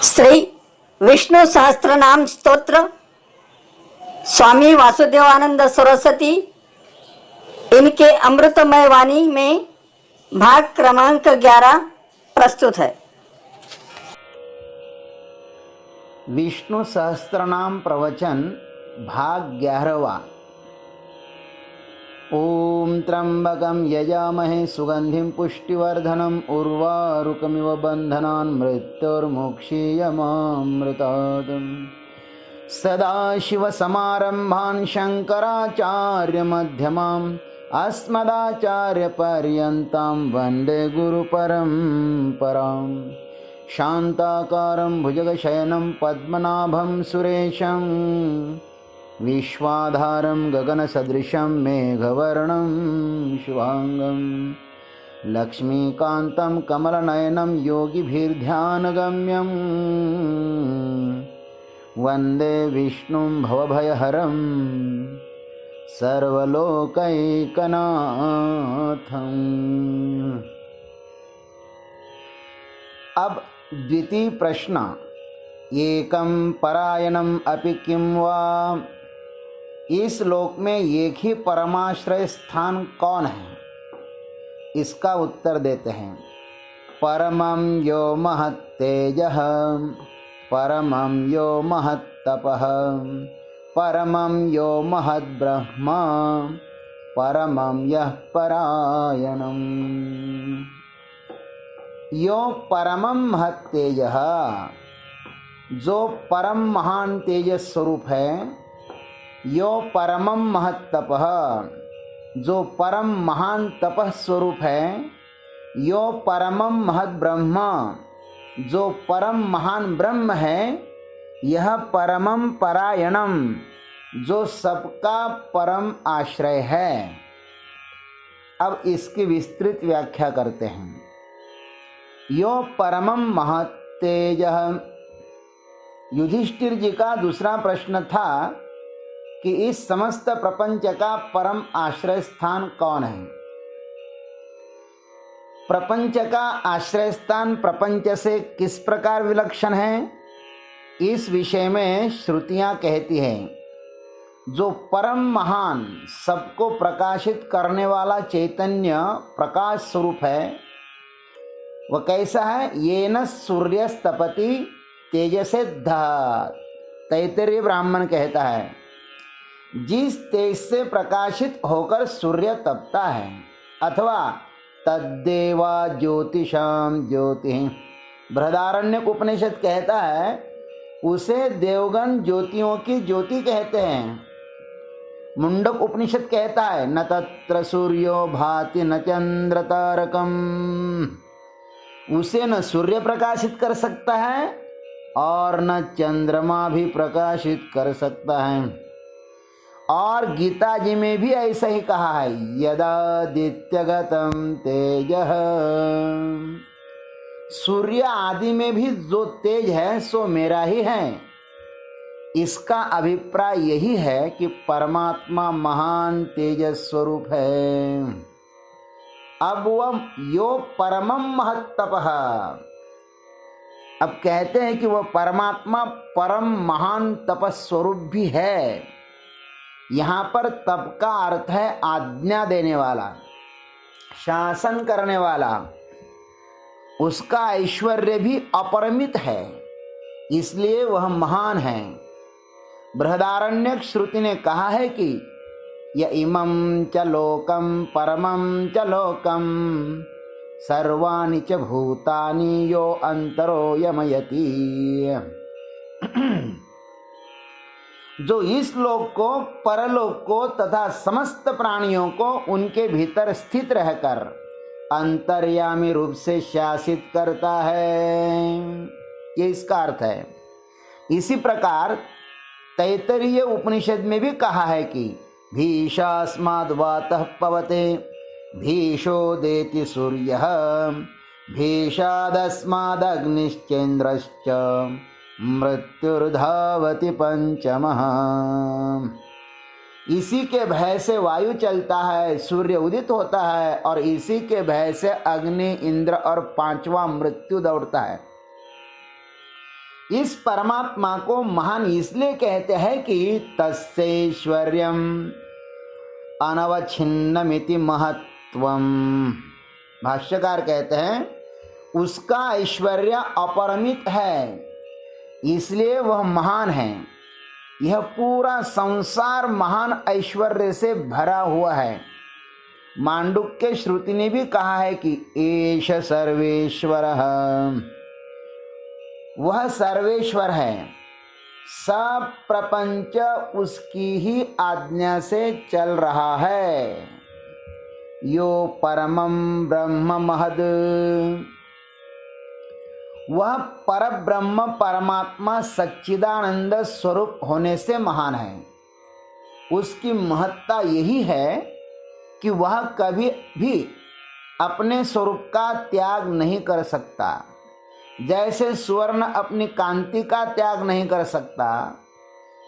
श्री विष्णु सहस्त्रनाम स्तोत्र स्वामी वासुदेवानंद सरस्वती इनके अमृतमय वाणी में भाग क्रमांक 11 प्रस्तुत है। विष्णु सहस्त्रनाम प्रवचन भाग 11वां। ओम त्र्यंबकं यजामहे सुगंधिं पुष्टिवर्धनम् उर्वारुकमिव बन्धनान् मृत्योर्मुक्षीयमामृतात्। सदाशिवसमारम्भान् शङ्कराचार्यमध्यमाम् अस्मदाचार्यपर्यन्तां वन्दे गुरुपरम्पराम्। शान्ताकारं भुजगशयनं पद्मनाभं सुरेशं विश्वाधारं गगनसदृशं मेघवर्णं शुभांगं लक्ष्मीकान्तं कमलनयनं योगिभिर्ध्यानगम्यं वन्दे विष्णुं भवभयहरं सर्वलोकैकनाथम्। अब द्वितीय प्रश्न, एकं परायणम अपि किं वा। इस लोक में एक ही परमाश्रय स्थान कौन है? इसका उत्तर देते हैं। परमं यो महत्तेजः, परमं यो महत्तपः, परमं यो महद्ब्रह्म, परमं यः परायणम्। यो परमं महत्तेजः, जो परम महान तेजस स्वरूप है। यो परमं महत्तपः, जो परम महान तपः स्वरूप है। यो परमं महद्ब्रह्म, जो परम महान ब्रह्म है। यह परमं परायणम, जो सबका परम आश्रय है। अब इसकी विस्तृत व्याख्या करते हैं। यो परमं महत्तेजः। युधिष्ठिर जी का दूसरा प्रश्न था कि इस समस्त प्रपंच का परम आश्रय स्थान कौन है। प्रपंच का आश्रय स्थान प्रपंच से किस प्रकार विलक्षण है, इस विषय में श्रुतियां कहती हैं। जो परम महान सबको प्रकाशित करने वाला चैतन्य प्रकाश स्वरूप है, वह कैसा है? येन सूर्यस्तपति तेजसे दधात्। तैत्तिरीय ब्राह्मण कहता है, जिस तेज से प्रकाशित होकर सूर्य तपता है। अथवा तद्देवा ज्योतिषाम ज्योति। बृहदारण्यक उपनिषद कहता है, उसे देवगण ज्योतियों की ज्योति कहते हैं। मुंडक उपनिषद कहता है, न तत्र सूर्यो भाति न चंद्र तारकम। उसे न सूर्य प्रकाशित कर सकता है और न चंद्रमा भी प्रकाशित कर सकता है। और गीता जी में भी ऐसा ही कहा है, यदादित्यगतम तेजः। सूर्य आदि में भी जो तेज है सो मेरा ही है। इसका अभिप्राय यही है कि परमात्मा महान तेजस स्वरूप है। अब वह यो परमं महत्तपः। अब कहते हैं कि वह परमात्मा परम महान तपस्वरूप भी है। यहाँ पर तप का अर्थ है आज्ञा देने वाला, शासन करने वाला। उसका ऐश्वर्य भी अपरिमित है, इसलिए वह महान है। बृहदारण्यक श्रुति ने कहा है कि य इमं च लोकं परमं च लोकं सर्वाणि च भूतानि यो अंतरो यमयति। जो इस लोक को, परलोक को तथा समस्त प्राणियों को उनके भीतर स्थित रहकर अंतर्यामी रूप से शासित करता है, ये इसका अर्थ है। इसी प्रकार तैत्तिरीय उपनिषद में भी कहा है कि भीषास्माद् वातः पवते भीषो देति सूर्यः भीषादस्मादग्निश्चेन्द्रश्च मृत्युर्धावति पंचमः। इसी के भय से वायु चलता है, सूर्य उदित होता है, और इसी के भय से अग्नि, इंद्र और पांचवा मृत्यु दौड़ता है। इस परमात्मा को महान इसलिए कहते हैं कि तस्यैश्वर्यम अनवच्छिन्नमिति महत्वम। भाष्यकार कहते हैं उसका ऐश्वर्य अपरिमित है, इसलिए वह महान है। यह पूरा संसार महान ऐश्वर्य से भरा हुआ है। मांडुक्य श्रुति ने भी कहा है कि एष सर्वेश्वरः, वह सर्वेश्वर है। सब प्रपंच उसकी ही आज्ञा से चल रहा है। यो परमं ब्रह्म महद, वह परब्रह्म परमात्मा सच्चिदानंद स्वरूप होने से महान है। उसकी महत्ता यही है कि वह कभी भी अपने स्वरूप का त्याग नहीं कर सकता। जैसे स्वर्ण अपनी कांति का त्याग नहीं कर सकता,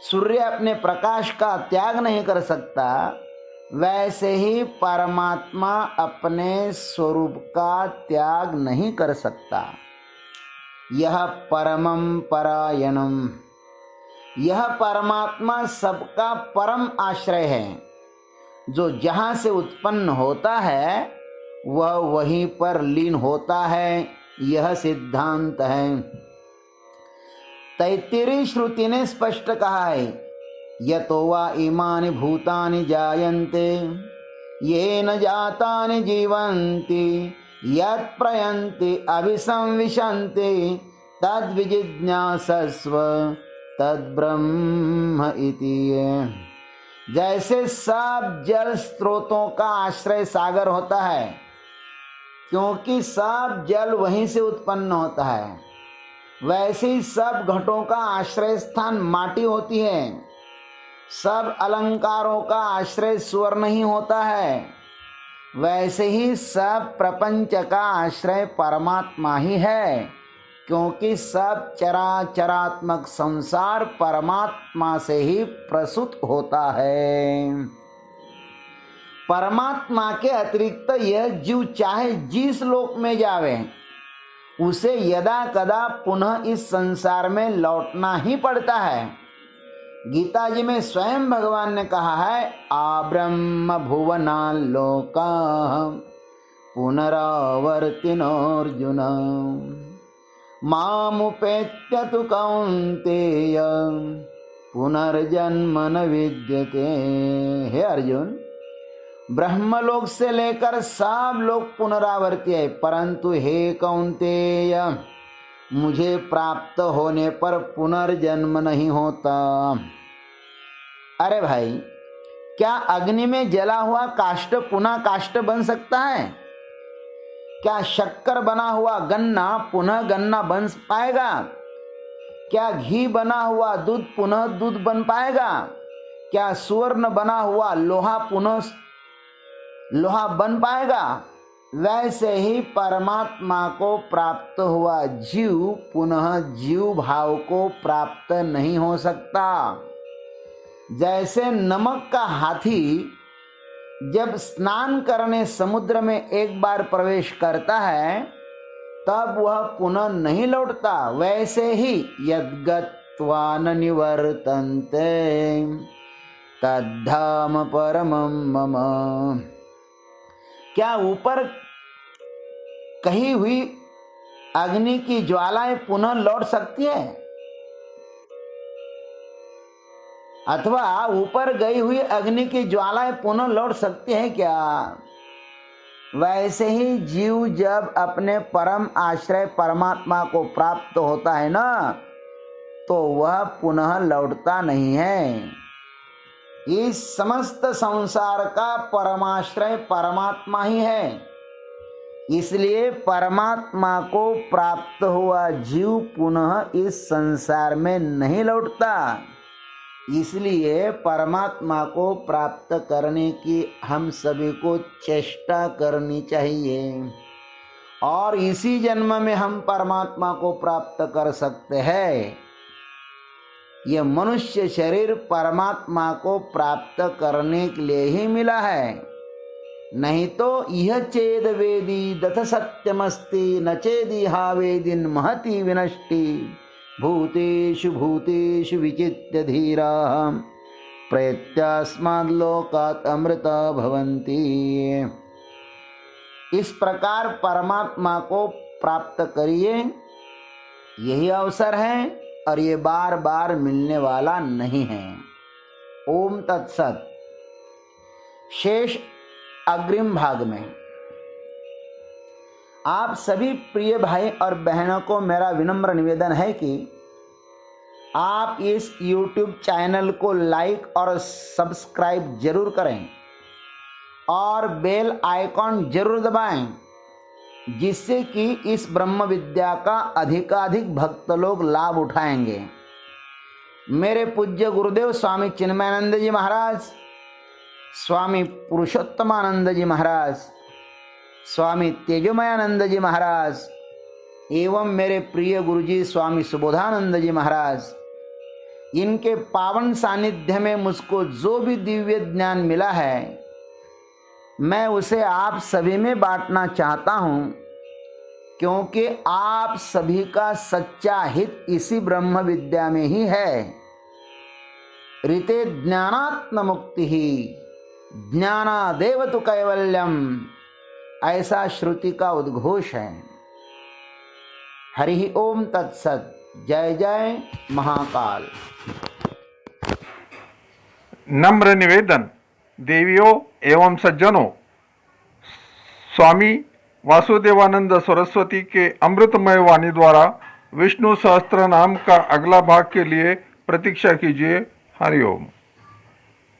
सूर्य अपने प्रकाश का त्याग नहीं कर सकता, वैसे ही परमात्मा अपने स्वरूप का त्याग नहीं कर सकता। यह परमं परायणम, यह परमात्मा सबका परम आश्रय है। जो जहाँ से उत्पन्न होता है वह वहीं पर लीन होता है, यह सिद्धांत है। तैत्तिरीय श्रुति ने स्पष्ट कहा है, यतो वा इमानि भूतानि जायन्ते येन जातानि जीवन्ति यत् प्रयन्ति अभिसंविशन्ति तद्विजिज्ञासस्व तद्ब्रह्म इति। जैसे सब जल स्रोतों का आश्रय सागर होता है, क्योंकि सब जल वहीं से उत्पन्न होता है, वैसे ही सब घटों का आश्रय स्थान माटी होती है। सब अलंकारों का आश्रय स्वर्ण ही होता है, वैसे ही सब प्रपंच का आश्रय परमात्मा ही है, क्योंकि सब चराचरात्मक संसार परमात्मा से ही प्रसूत होता है। परमात्मा के अतिरिक्त यह जीव चाहे जिस लोक में जावे, उसे यदा कदा पुनः इस संसार में लौटना ही पड़ता है। गीता जी में स्वयं भगवान ने कहा है, आब्रह्म भुवना लोका पुनरावर्तिनोऽर्जुन मामुपेत्य तु कौन्तेय पुनर्जन्म न विद्यते। हे अर्जुन, ब्रह्मलोक से लेकर सब लोग पुनरावर्ती है, परंतु हे कौन्तेय, मुझे प्राप्त होने पर पुनर्जन्म नहीं होता। अरे भाई, क्या अग्नि में जला हुआ काष्ठ पुनः काष्ठ बन सकता है? क्या शक्कर बना हुआ गन्ना पुनः गन्ना बन पाएगा? क्या घी बना हुआ दूध पुनः दूध बन पाएगा? क्या सुवर्ण बना हुआ लोहा पुनः लोहा बन पाएगा? वैसे ही परमात्मा को प्राप्त हुआ जीव पुनः जीव भाव को प्राप्त नहीं हो सकता। जैसे नमक का हाथी जब स्नान करने समुद्र में एक बार प्रवेश करता है तब वह पुनः नहीं लौटता, वैसे ही यद्गत्वा न निवर्तन्ते तद्धाम परमं मम। क्या ऊपर कही हुई अग्नि की ज्वालाएं पुनः लौट सकती है? अथवा ऊपर गई हुई अग्नि की ज्वालाएं पुनः लौट सकती हैं क्या? वैसे ही जीव जब अपने परम आश्रय परमात्मा को प्राप्त होता है ना, तो वह पुनः लौटता नहीं है। इस समस्त संसार का परमाश्रय परमात्मा ही है, इसलिए परमात्मा को प्राप्त हुआ जीव पुनः इस संसार में नहीं लौटता। इसलिए परमात्मा को प्राप्त करने की हम सभी को चेष्टा करनी चाहिए, और इसी जन्म में हम परमात्मा को प्राप्त कर सकते हैं। यह मनुष्य शरीर परमात्मा को प्राप्त करने के लिए ही मिला है, नहीं तो यह चेद वेदी दथ सत्यमस्ति न चेदिहा वेदिन महति विनष्टि भूतेषु भूतेषु विचित्य धीराः प्रयत्यास्माद्लोकात् अमृता भवन्ति। इस प्रकार परमात्मा को प्राप्त करिए, यही अवसर है और ये बार बार मिलने वाला नहीं है। ओम तत्सत। शेष अग्रिम भाग में आप सभी प्रिय भाई और बहनों को मेरा विनम्र निवेदन है कि आप इस YouTube चैनल को लाइक और सब्सक्राइब जरूर करें और बेल आइकॉन जरूर दबाएं, जिससे कि इस ब्रह्म विद्या का अधिकाधिक भक्त लोग लाभ उठाएंगे। मेरे पूज्य गुरुदेव स्वामी चिन्मयानंद जी महाराज, स्वामी पुरुषोत्तमानंद जी महाराज, स्वामी तेजोमयानंद जी महाराज एवं मेरे प्रिय गुरुजी स्वामी सुबोधानंद जी महाराज, इनके पावन सानिध्य में मुझको जो भी दिव्य ज्ञान मिला है, मैं उसे आप सभी में बांटना चाहता हूँ, क्योंकि आप सभी का सच्चा हित इसी ब्रह्म विद्या में ही है। ऋते ज्ञानात्म मुक्ति ही ज्ञानादेव तु कैवल्यम, ऐसा श्रुति का उद्घोष है। हरि ओम तत्सत। जय जय महाकाल। नम्र निवेदन देवियों एवं सज्जनों, स्वामी वासुदेवानंद सरस्वती के अमृतमय वाणी द्वारा विष्णु सहस्त्र नाम का अगला भाग के लिए प्रतीक्षा कीजिए। हरि ओम।